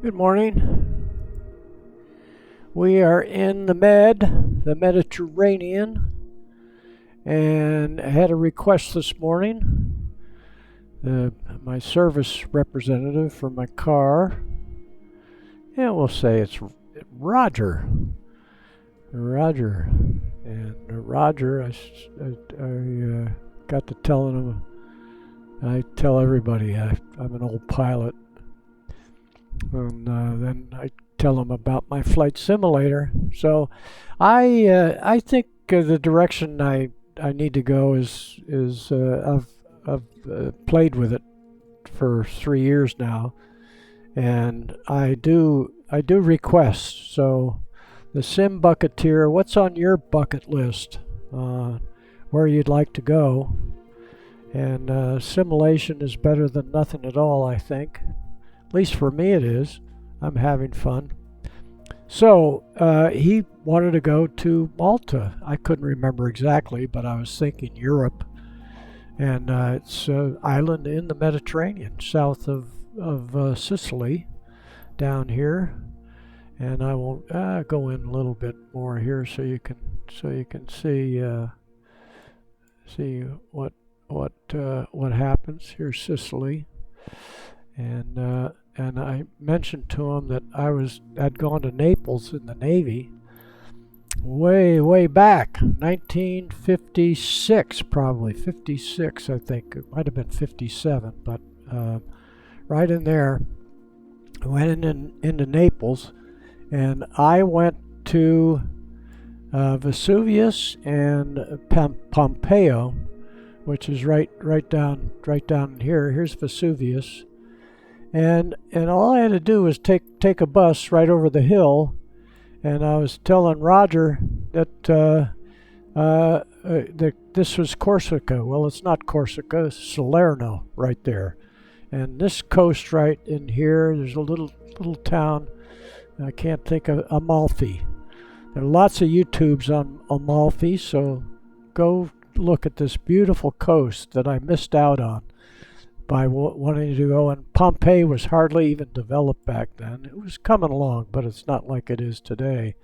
Good morning. We are in the Mediterranean, and I had a request this morning. My service representative for my car, and we'll say it's Roger. Roger. And Roger, I got to telling him, I tell everybody I'm an old pilot. And then I tell them about my flight simulator. So I think the direction I need to go is I've played with it for 3 years now, and I do request. So the Sim Bucketeer, what's on your bucket list? Where you'd like to go? And simulation is better than nothing at all, I think. At least for me it is. I'm having fun. So he wanted to go to Malta. I couldn't remember exactly, but I was thinking Europe. And it's an island in the Mediterranean, south of Sicily, down here. And I will go in a little bit more here so you can see what happens. Here's Sicily. And I mentioned to him that I'd gone to Naples in the Navy way back, 1956, probably 56, I think. It might have been 57, but right in there. I went into Naples, and I went to Vesuvius and Pompeo, which is right down here. Here's Vesuvius. And all I had to do was take a bus right over the hill, and I was telling Roger that this was Corsica. Well, it's not Corsica, it's Salerno right there. And this coast right in here, there's a little town, I can't think of, Amalfi. There are lots of YouTubes on Amalfi, so go look at this beautiful coast that I missed out on by wanting to go. And Pompeii was hardly even developed back then. It was coming along, but it's not like it is today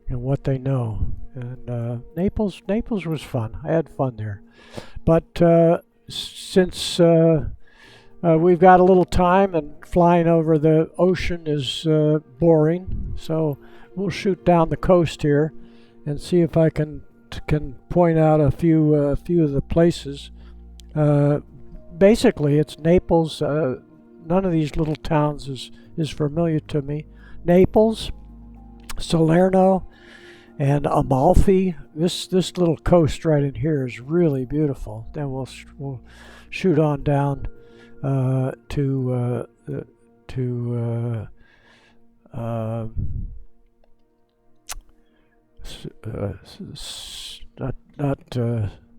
and what they know. And Naples was fun. I had fun there. But since we've got a little time and flying over the ocean is boring, so we'll shoot down the coast here and see if I can point out a few of the places. Basically, it's Naples. None of these little towns is familiar to me. Naples, Salerno, and Amalfi. This little coast right in here is really beautiful. Then we'll shoot on down to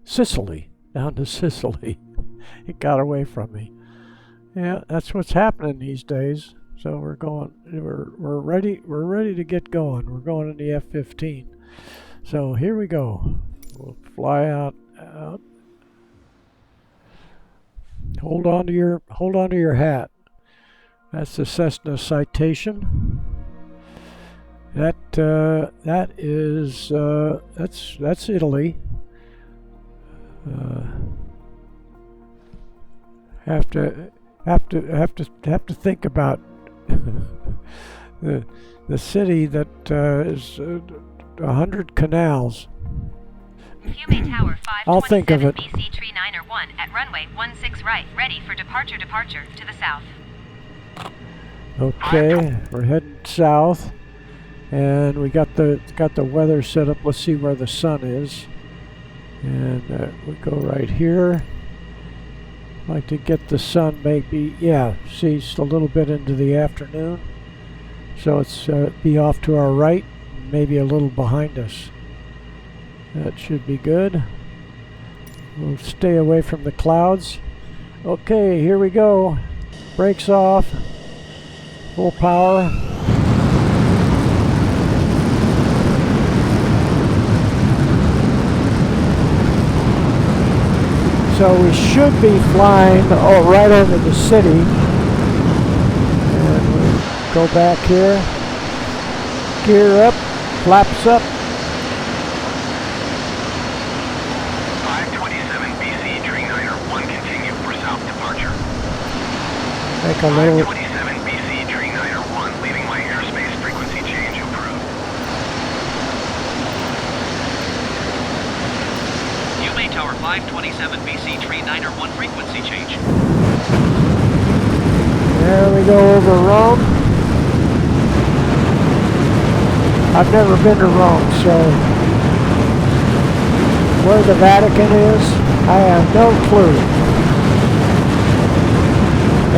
Sicily. Down to Sicily. It got away from me. Yeah, that's what's happening these days. So we're going. We're ready. We're ready to get going. We're going in the F-15. So here we go. We'll fly out. Hold on to your hat. That's the Cessna Citation. That's Italy. Have to think about the city that is 100 canals. Tower I'll think of it. BC Tree 901 at runway 16 right, ready for departure to the south. Okay, we're heading south, and we got the weather set up. Let's see where the sun is, and we go right here. Like to get the sun maybe, see, it's a little bit into the afternoon, so it's be off to our right, maybe a little behind us. That should be good. We'll stay away from the clouds. Okay, here we go. Brakes off, full power. So we should be flying right over the city. And we're go back here. Gear up, flaps up. 527 BC, Dreamliner 1, continue for south departure. Make a little. 527 BC, Dreamliner 1, leaving my airspace, frequency change approved. UMA Tower 527 BC, Dreamliner 1, frequency change. There we go over Rome. I've never been to Rome, so where the Vatican is, I have no clue.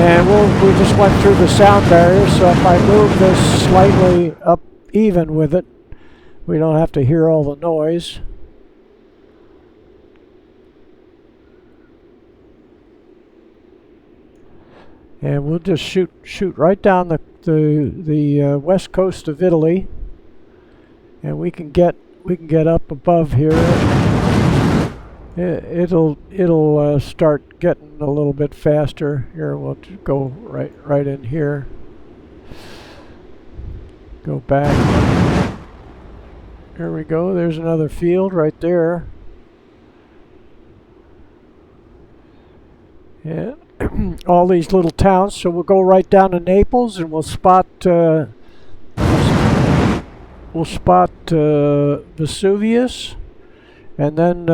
And we just went through the sound barrier, so if I move this slightly up even with it, we don't have to hear all the noise. And we'll just shoot right down the west coast of Italy, and we can get up above here. It'll start getting a little bit faster. Here, we'll just go right in here. Go back. There we go. There's another field right there. Yeah. All these little towns, so we'll go right down to Naples and we'll spot Vesuvius, and then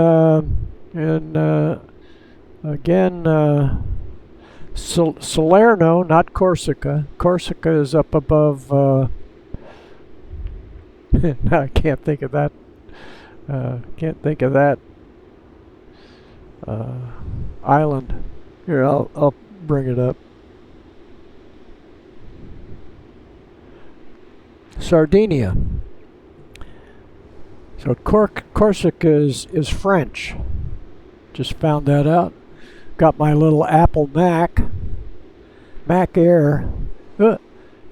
again Salerno, not Corsica. Corsica is up above. I can't think of that. Island. Here, I'll bring it up. Sardinia. So Corsica is French. Just found that out. Got my little Apple Mac Air.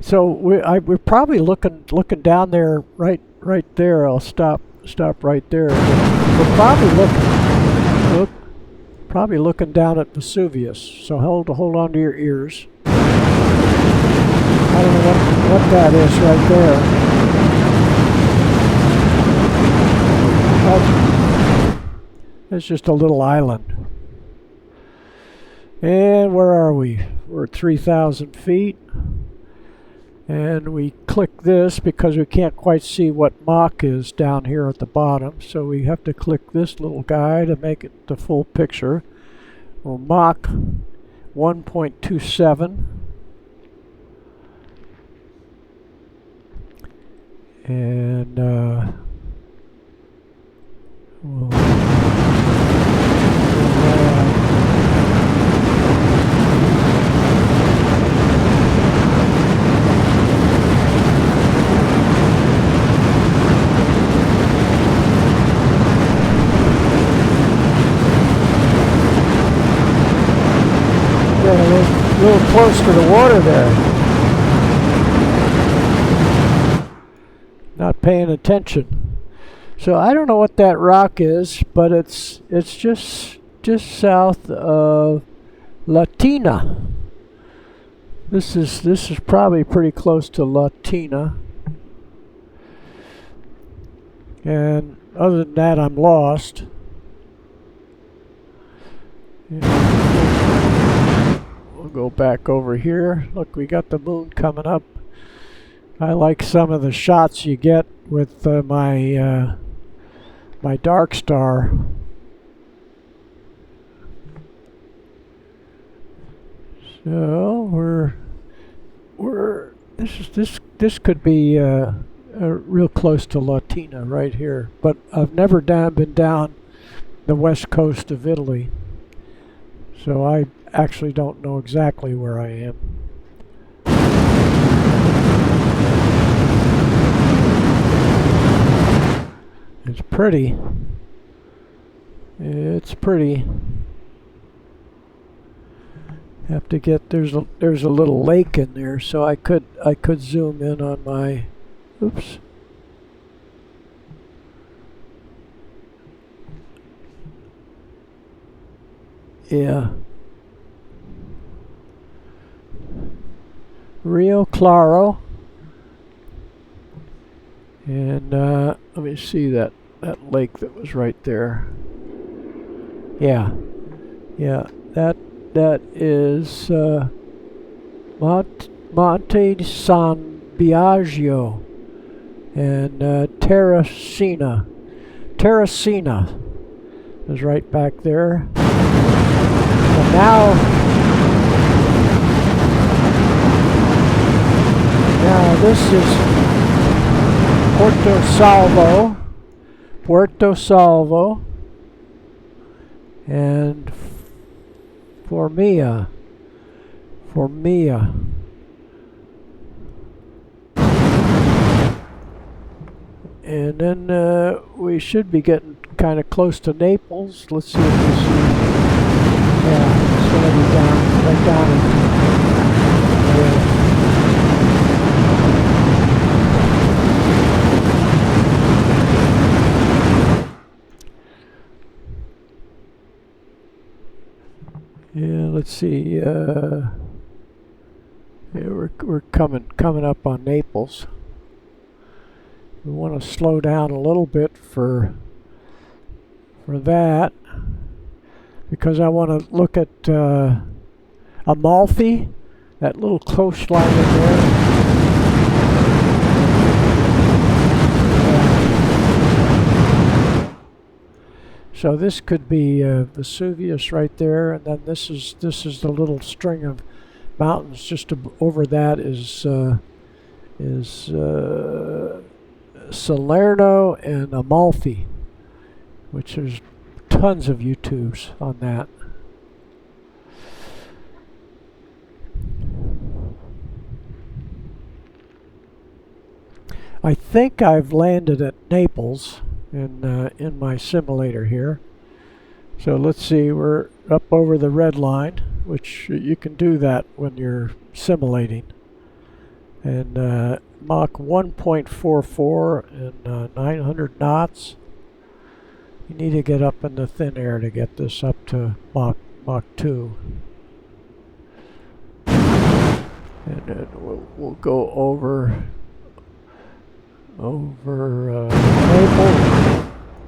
So we're probably looking down there, right there. I'll stop right there. We're probably looking down at Vesuvius. So hold on to your ears. I don't know what that is right there. It's just a little island. And where are we? We're at 3,000 feet. And we click this because we can't quite see what Mach is down here at the bottom. So we have to click this little guy to make it the full picture. Well, Mach 1.27. And we'll get a little close to the water there. Not paying attention. So I don't know what that rock is, but it's just south of Latina. This is probably pretty close to Latina. And other than that, I'm lost. We'll go back over here. Look, we got the moon coming up. I like some of the shots you get with my dark star. So this could be real close to Latina right here, but I've never been down the west coast of Italy, so I actually don't know exactly where I am. It's pretty. It's pretty. Have to get there's a little lake in there, so I could zoom in on my. Oops. Yeah. Rio Claro. And let me see that lake that was right there. Yeah, that is Monte San Biagio and Terracina. Terracina is right back there. And now this is Puerto Salvo, and Formia. And then we should be getting kind of close to Naples. Let's see if we see. Yeah, it's going to be right down yeah, let's see. Yeah, we're coming up on Naples. We want to slow down a little bit for that, because I want to look at Amalfi, that little coastline in there. So this could be Vesuvius right there, and then this is the little string of mountains. Just over that is Salerno and Amalfi, which there's tons of YouTubes on that. I think I've landed at Naples in my simulator here. So let's see, we're up over the red line, which you can do that when you're simulating. And Mach 1.44 and 900 knots. You need to get up in the thin air to get this up to Mach 2. And then we'll go over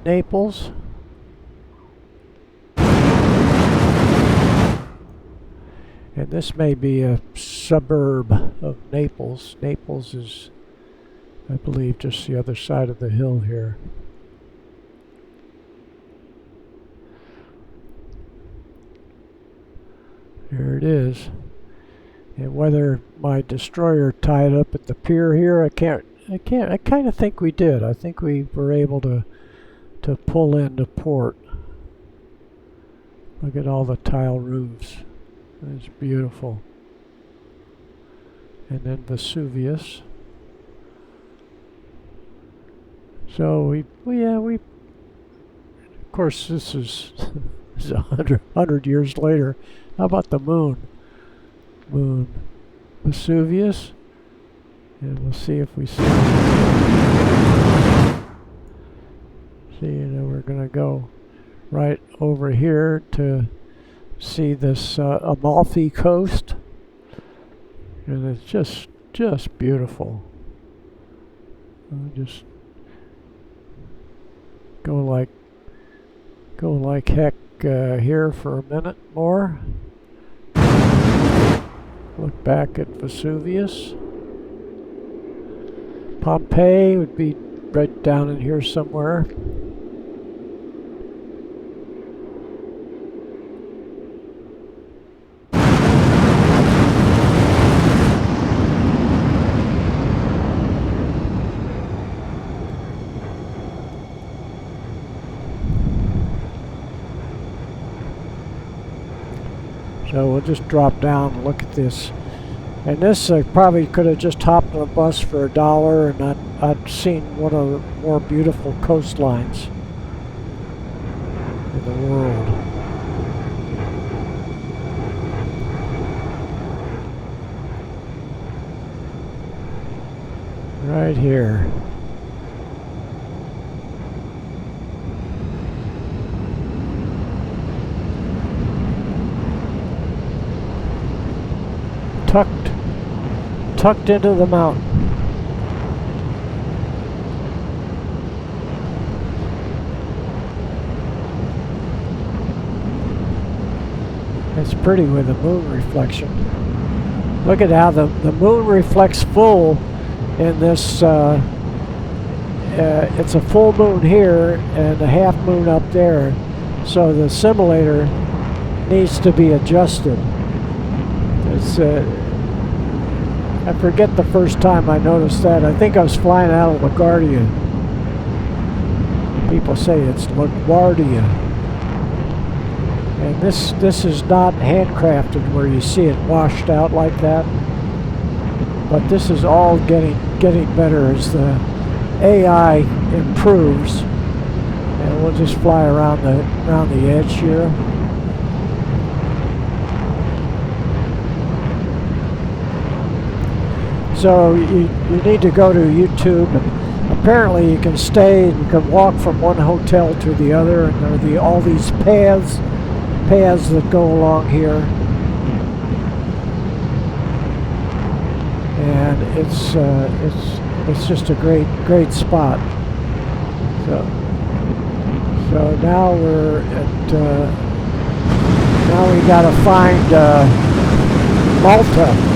Naples. And this may be a suburb of Naples. Naples is, I believe, just the other side of the hill here. There it is. And whether my destroyer tied up at the pier here, I kind of think we did. I think we were able to pull into port. Look at all the tile roofs. It's beautiful. And then Vesuvius. So we of course this is 100 years later. How about the moon? Vesuvius. And we'll see if we see. We're gonna go right over here to see this Amalfi coast, and it's just beautiful. Just go like heck here for a minute more. Look back at Vesuvius. Pompeii would be right down in here somewhere. So we'll just drop down and look at this. And this probably could have just hopped on a bus for $1 and I'd seen one of the more beautiful coastlines in the world. Right here. Tucked into the mountain. It's pretty with the moon reflection. Look at how the moon reflects full in this. It's a full moon here and a half moon up there, so the simulator needs to be adjusted. It's I forget the first time I noticed that. I think I was flying out of LaGuardia. People say it's LaGuardia. And this is not handcrafted where you see it washed out like that. But this is all getting better as the AI improves. And we'll just fly around the edge here. So you need to go to YouTube, and apparently you can stay and you can walk from one hotel to the other, and there are all these paths that go along here, and it's just a great spot. So now we're at now we got to find Malta.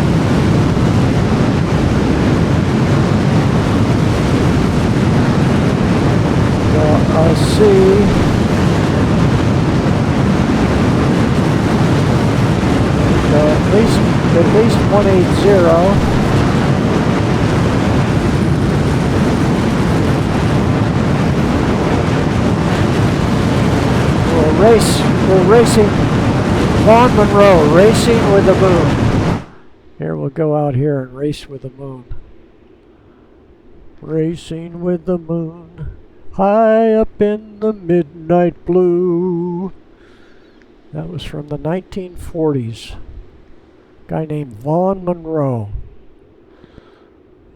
I'll see. So at least 180. We're racing Vaughan Monroe, racing with the moon. Here, we'll go out here and race with the moon. Racing with the moon. High up in the midnight blue. That was from the 1940s. Guy named Vaughan Monroe.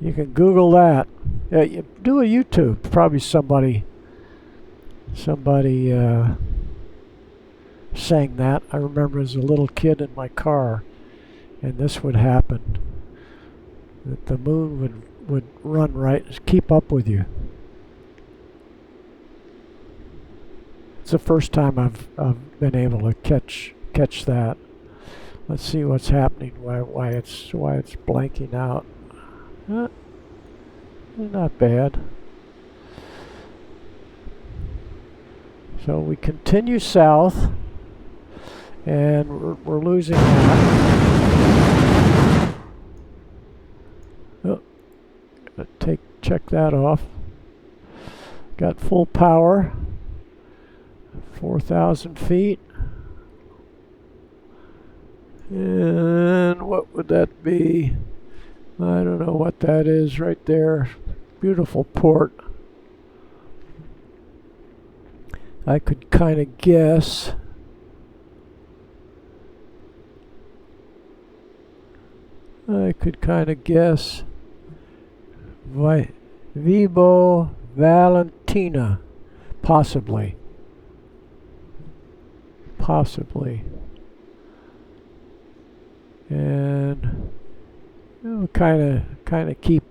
You can Google that. You do a YouTube. Probably somebody sang that. I remember as a little kid in my car, and this would happen. That the moon would run right, keep up with you. It's the first time I've been able to catch that. Let's see what's happening. Why it's blanking out. Not bad. So we continue south, and we're losing that. Oh, check that off. Got full power. 4,000 feet. And what would that be? I don't know what that is right there. Beautiful port. I could kind of guess. Vibo Valentina, possibly. And we'll kind of keep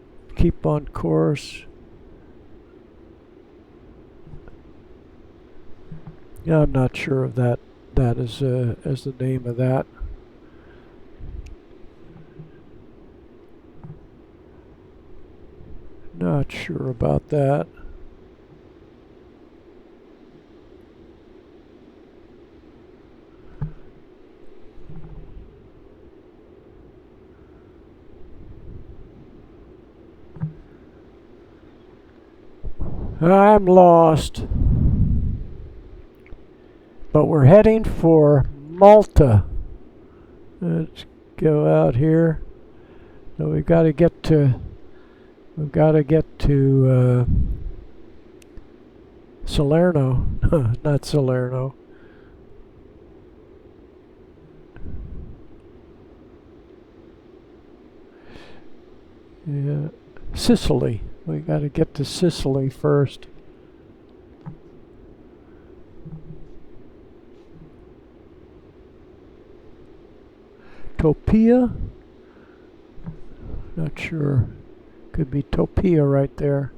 on course. I'm not sure of that as the name of that. Not sure about that. I'm lost. But we're heading for Malta. Let's go out here. So we've got to get to Salerno. Not Salerno. Yeah, Sicily. We got to get to Sicily first. Topia? Not sure. Could be Topia right there.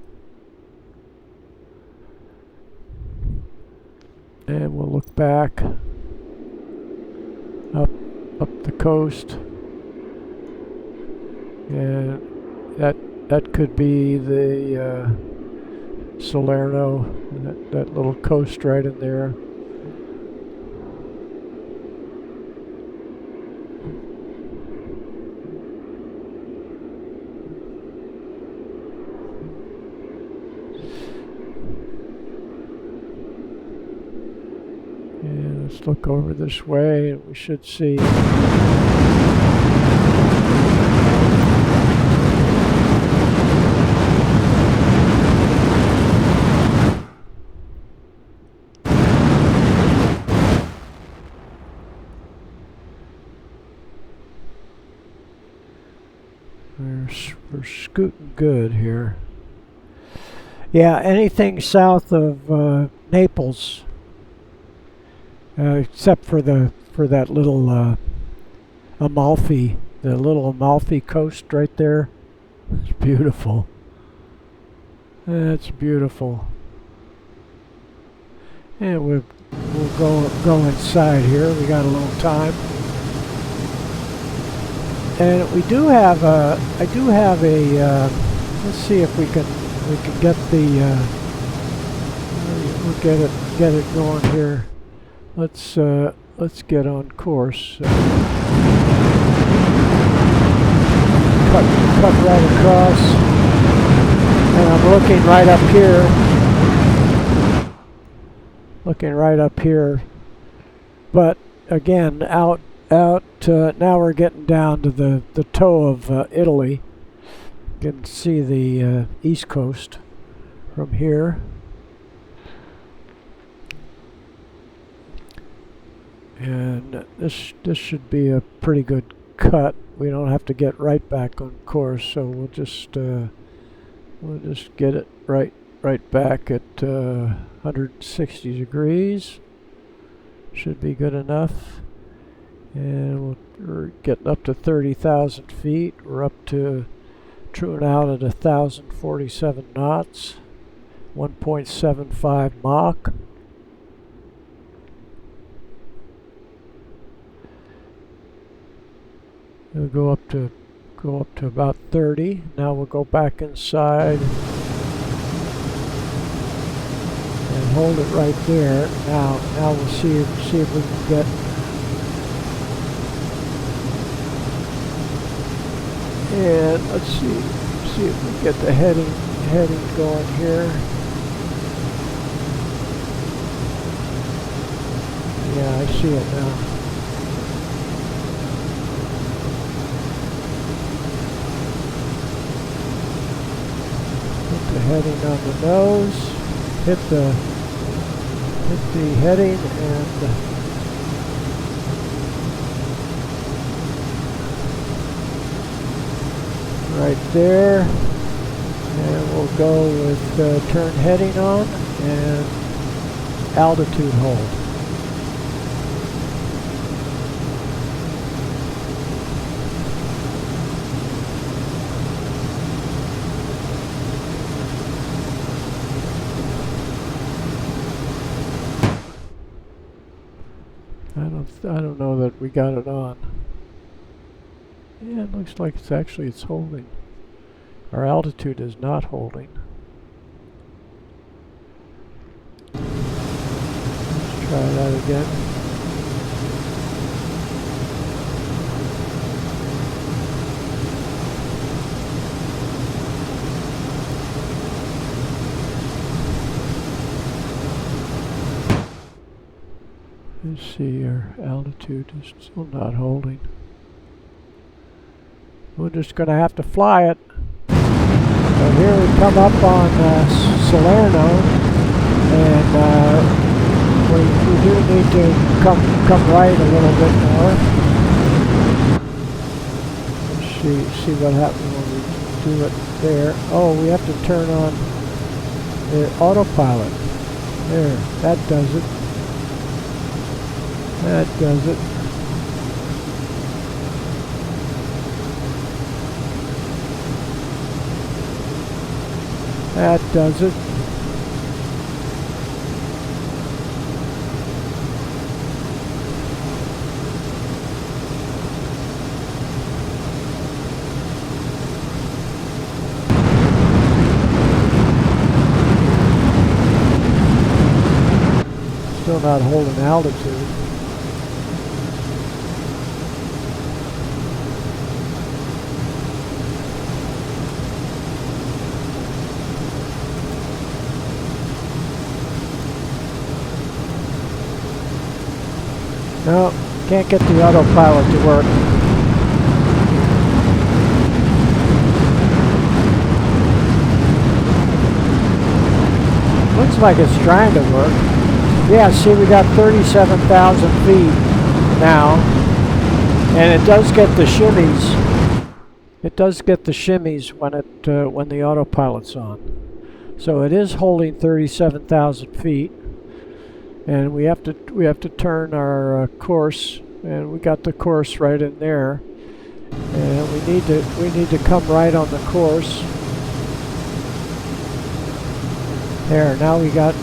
And we'll look back up up the coast, and that could be the Salerno, that little coast right in there. And let's look over this way, and we should see. We're scooting good here. Yeah, anything south of Naples, except for that little Amalfi, the little Amalfi coast right there. It's beautiful. That's beautiful. And we'll go inside here. We got a little time. And we do have I do have a, let's see if we can get the, we'll get it going here. Let's get on course. Cut right across, and I'm looking right up here, but again, out, now we're getting down to the toe of Italy. You can see the east coast from here. And this should be a pretty good cut. We don't have to get right back on course, so we'll just get it right back at 160 degrees. Should be good enough. And we're getting up to 30,000 feet. We're up to truing out at 1,047 knots, 1.75 Mach. We'll go up to about 30. Now we'll go back inside and hold it right there. Now we'll see if we can get. And let's see if we get the heading going here. Yeah, I see it now. Put the heading on the nose. Hit the heading and. Right there, and we'll go with turn heading on and altitude hold. I don't know that we got it on. Yeah, it looks like it's holding. Our altitude is not holding. Let's try that again. Let's see, our altitude is still not holding. We're just going to have to fly it. So here we come up on Salerno, and we do need to come right a little bit more. Let's see what happens when we do it there. Oh, we have to turn on the autopilot. There, that does it. That does it. That does it. still not holding altitude. No, can't get the autopilot to work. Looks like it's trying to work. Yeah, see, we got 37,000 feet now, and it does get the shimmies. It does get the shimmies when the autopilot's on. So it is holding 37,000 feet. And we have to turn our course, and we got the course right in there, and we need to come right on the course. There, now we got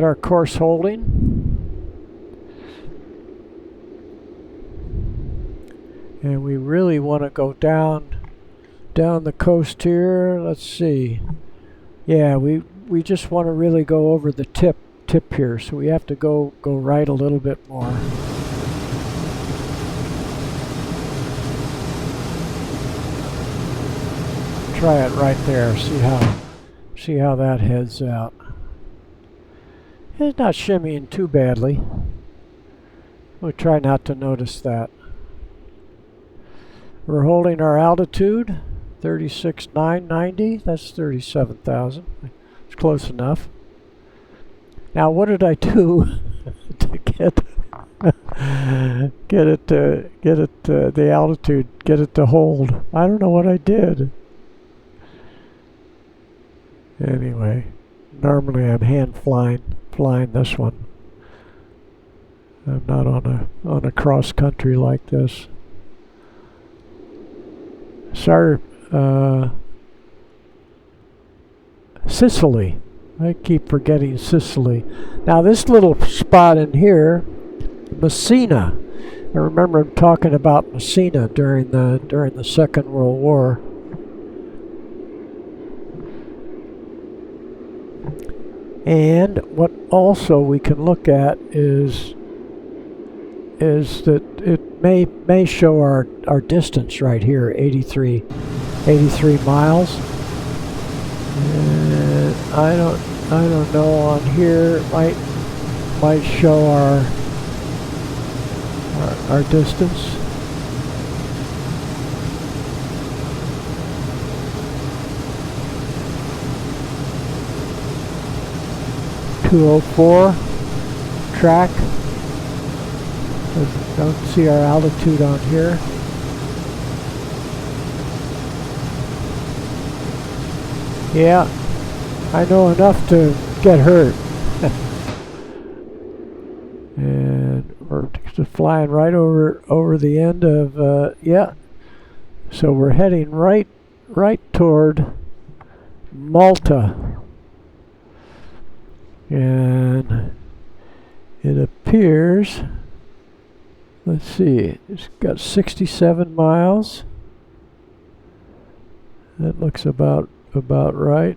our course holding, and we really want to go down the coast here. Let's see. Yeah, we just want to really go over the tip here, so we have to go right a little bit more. Try it right there. See how that heads out. It's not shimmying too badly. We'll try not to notice that. We're holding our altitude 36,990. That's 37,000. It's close enough. Now, what did I do to get the altitude, get it to hold? I don't know what I did. Anyway, normally I'm hand flying this one. I'm not on a cross country like this. Sorry, Sicily. I keep forgetting Sicily. Now this little spot in here, Messina. I remember him talking about Messina during the Second World War. And what also we can look at is that it may show our distance right here, 83 miles. And I don't know, on here it might show our distance. .204 track. Don't see our altitude on here. Yeah, I know enough to get hurt. And we're just flying right over the end of, yeah. So we're heading right toward Malta. And it appears, let's see, it's got 67 miles. That looks about right.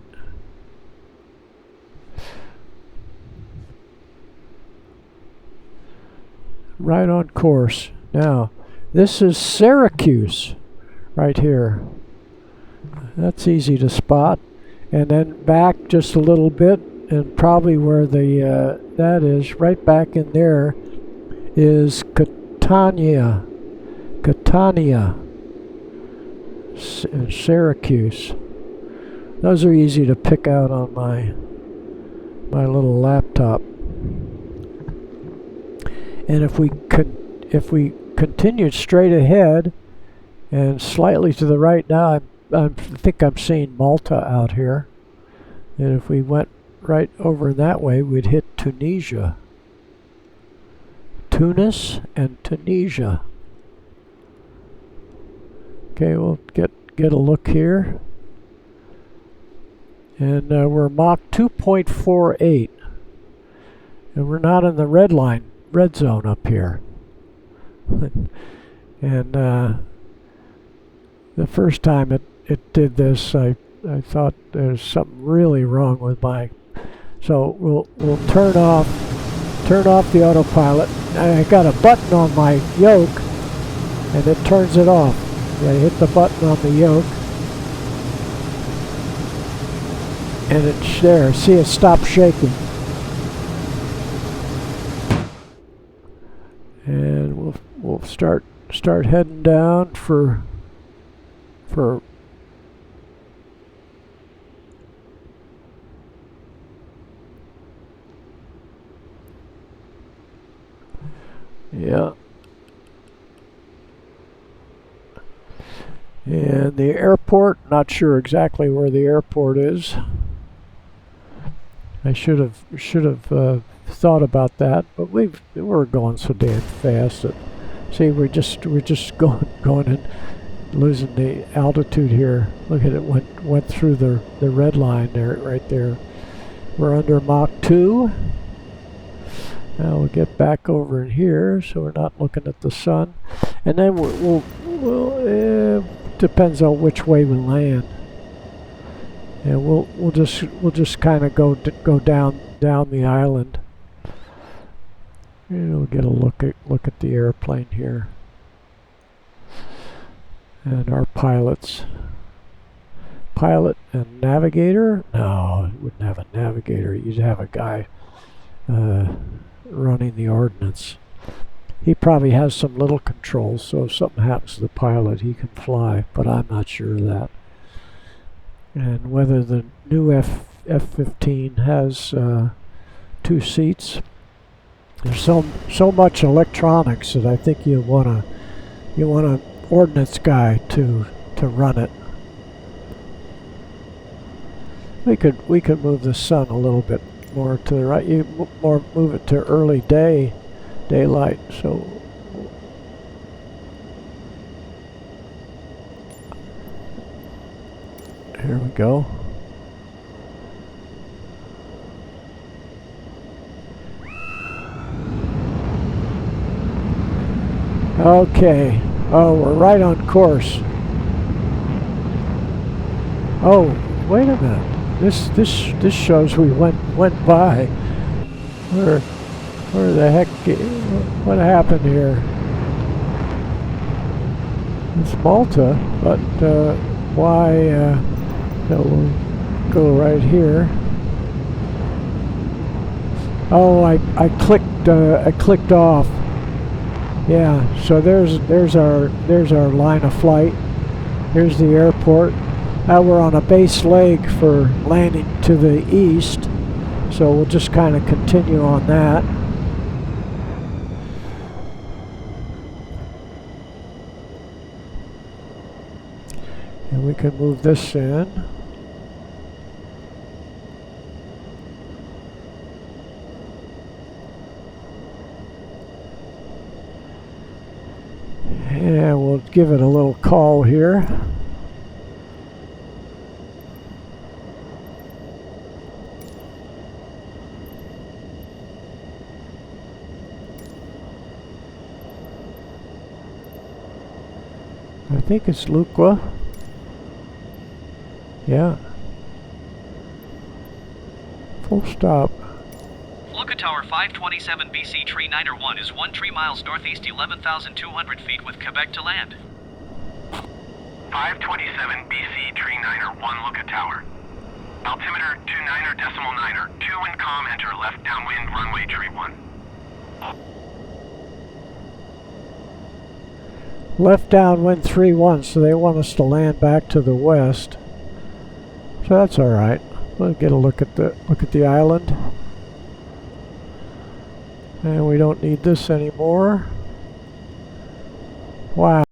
Right on course. Now, this is Syracuse right here. That's easy to spot. And then back just a little bit, and probably where the that is, right back in there, is Catania, Syracuse. Those are easy to pick out on my little laptop. And if we continued straight ahead and slightly to the right now, I think I'm seeing Malta out here. And if we went right over that way, we'd hit Tunisia. Tunis and Tunisia. Okay, we'll get a look here. And we're Mach 2.48. And we're not in the red zone up here. And the first time it did this, I thought there's something really wrong with my. So we'll turn off turn off the autopilot. I got a button on my yoke, and it turns it off. I hit the button on the yoke, and it's there. See, it stopped shaking. And we'll start heading down for yeah. And the airport, not sure exactly where the airport is. I should have thought about that, but we're going so damn fast that, see, we're just going and losing the altitude here. Look at it, went through the red line there, right there. We're under Mach 2. Now we'll get back over in here so we're not looking at the sun, and then we'll depends on which way we land. And we'll just kind of go down the island. And we'll get a look at the airplane here. And our pilots. Pilot and navigator? No, you wouldn't have a navigator. You'd have a guy running the ordnance. He probably has some little controls, so if something happens to the pilot, he can fly, but I'm not sure of that. And whether the new F-15 has 2 seats. There's so much electronics that I think you want an ordnance guy to run it. We could move the sun a little bit more to the right. Move it to early daylight. So here we go. Okay. Oh, we're right on course. Oh, wait a minute. This shows we went by. Where the heck? What happened here? It's Malta, but why? We'll go right here. Oh, I clicked off. Yeah, so there's our line of flight. Here's the airport. Now we're on a base leg for landing to the east, so we'll just kind of continue on that. And we can move this in. And we'll give it a little call here. I think it's Lucca. Yeah. Full stop. Lucca Tower 527 BC Tree 901 is 13 miles northeast, 11,200 feet with Quebec to land. 527 BC Tree 901 Lucca Tower. Altimeter 29.9, 2 wind calm, enter left downwind runway tree 1. Left downwind 3-1, so they want us to land back to the west. So that's all right. We'll get a look at the island. And we don't need this anymore. Wow.